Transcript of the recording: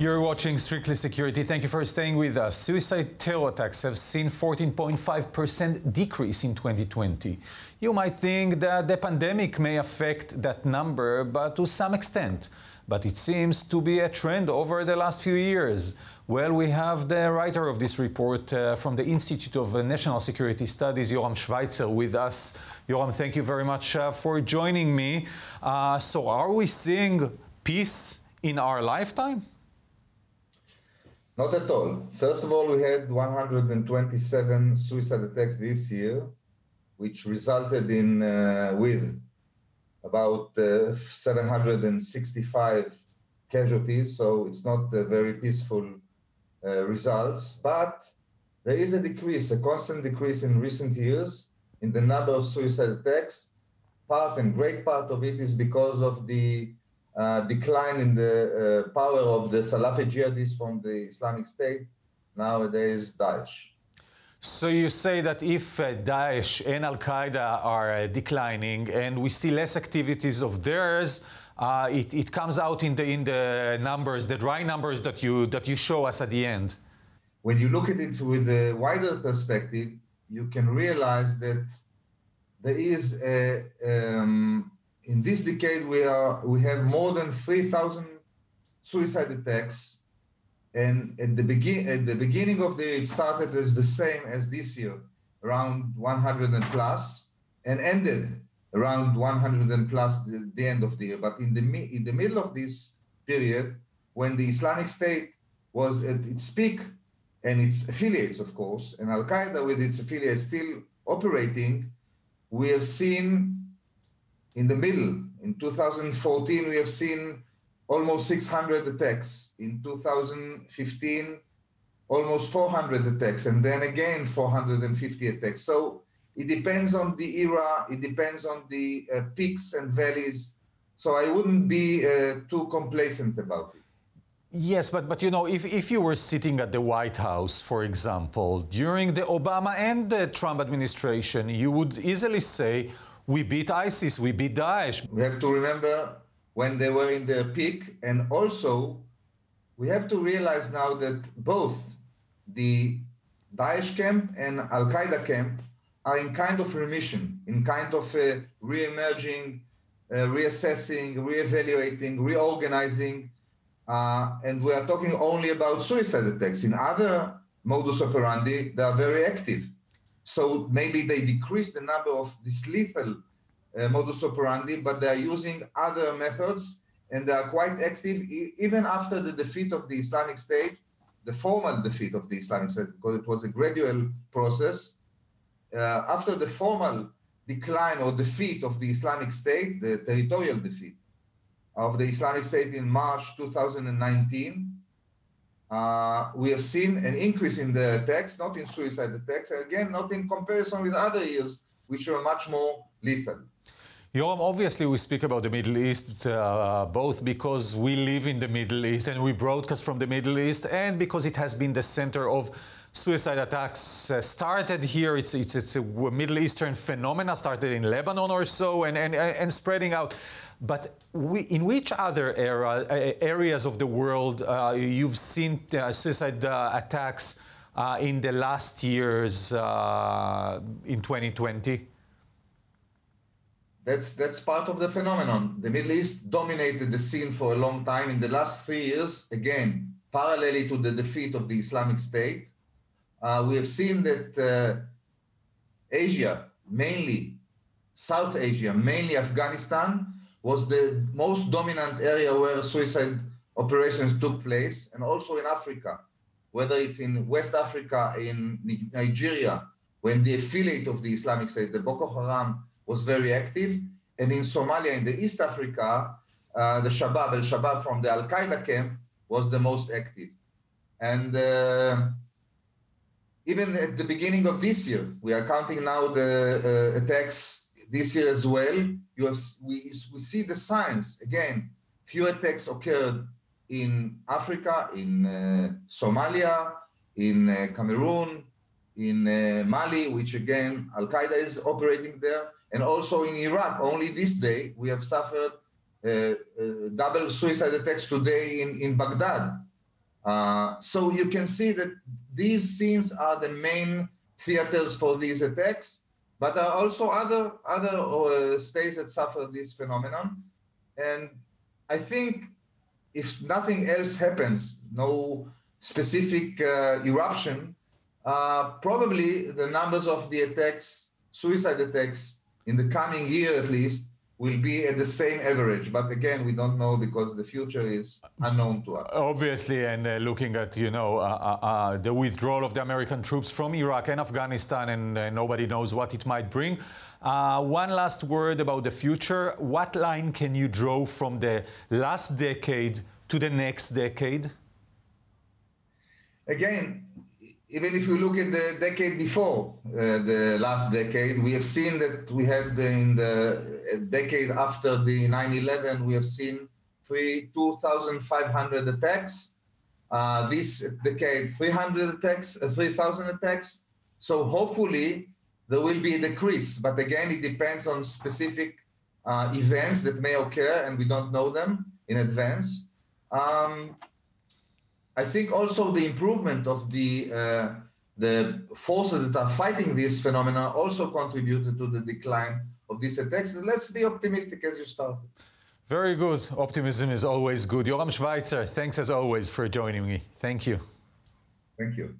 You're watching Strictly Security. Thank you for staying with us. Suicide terror attacks have seen 14.5% decrease in 2020. You might think that the pandemic may affect that number, but to some extent. But it seems to be a trend over the last few years. Well, we have the writer of this report from the Institute of National Security Studies, Yoram Schweitzer, with us. Yoram, thank you very much for joining me. So are we seeing peace in our lifetime? Not at all. First of all, we had 127 suicide attacks this year, which resulted in with about 765 casualties. So it's not very peaceful results, but there is a decrease, a constant decrease in recent years in the number of suicide attacks. Great part of it is because of the decline in the power of the Salafi jihadists from the Islamic State, nowadays Daesh. So you say that if Daesh and Al-Qaeda are declining and we see less activities of theirs, it comes out in the numbers, the dry numbers that you show us at the end. When you look at it with a wider perspective, you can realize that there is in this decade, we have more than 3,000 suicide attacks, and at the beginning of the year, it started as the same as this year, around 100 and plus, and ended around 100 and plus the end of the year. But in the middle of this period, when the Islamic State was at its peak, and its affiliates, of course, and Al-Qaeda with its affiliates still operating, we have seen in the middle, in 2014, we have seen almost 600 attacks. In 2015, almost 400 attacks, and then again 450 attacks. So it depends on the era, it depends on the peaks and valleys. So I wouldn't be too complacent about it. Yes, but you know, if you were sitting at the White House, for example, during the Obama and the Trump administration, you would easily say, we beat ISIS, we beat Daesh. We have to remember when they were in their peak, and also we have to realize now that both the Daesh camp and Al-Qaeda camp are in kind of remission, in kind of re-emerging, reassessing, re-evaluating, reorganizing, and we are talking only about suicide attacks. In other modus operandi, they are very active. So maybe they decrease the number of this lethal modus operandi, but they are using other methods, and they are quite active even after the defeat of the Islamic State, the formal defeat of the Islamic State, because it was a gradual process. After the formal decline or defeat of the Islamic State, the territorial defeat of the Islamic State in March 2019, we have seen an increase in the attacks, not in suicide attacks, again, not in comparison with other years, which were much more lethal. Yoram, obviously we speak about the Middle East both because we live in the Middle East and we broadcast from the Middle East, and because it has been the center of suicide attacks. Started here, it's a Middle Eastern phenomena, started in Lebanon or so, and spreading out. But in which other areas of the world you've seen suicide attacks in the last years in 2020? That's part of the phenomenon. The Middle East dominated the scene for a long time. In the last 3 years, again, parallelly to the defeat of the Islamic State, we have seen that Asia, mainly South Asia, mainly Afghanistan, was the most dominant area where suicide operations took place, and also in Africa, whether it's in West Africa, in Nigeria, when the affiliate of the Islamic State, the Boko Haram, was very active, and in Somalia, in the East Africa, the Al-Shabaab from the Al-Qaeda camp was the most active. And even at the beginning of this year, we are counting now the attacks this year as well. We see the signs. Again, few attacks occurred in Africa, in Somalia, in Cameroon, in Mali, which again, Al-Qaeda is operating there, and also in Iraq. Only this day, we have suffered double suicide attacks today in Baghdad. So you can see that these scenes are the main theaters for these attacks, but there are also other states that suffer this phenomenon. And I think if nothing else happens, no specific eruption, probably the numbers of the attacks, suicide attacks, in the coming year at least, will be at the same average. But again, we don't know because the future is unknown to us. Obviously, and looking at, the withdrawal of the American troops from Iraq and Afghanistan, and nobody knows what it might bring. One last word about the future. What line can you draw from the last decade to the next decade? Again, even if you look at the decade before the last decade, we have seen that we had in the decade after the 9/11, we have seen 2,500 attacks. This decade, 300 attacks, 3,000 attacks. So hopefully there will be a decrease. But again, it depends on specific events that may occur, and we don't know them in advance. I think also the improvement of the forces that are fighting this phenomenon also contributed to the decline of these attacks. Let's be optimistic as you started. Very good. Optimism is always good. Yoram Schweitzer, thanks as always for joining me. Thank you. Thank you.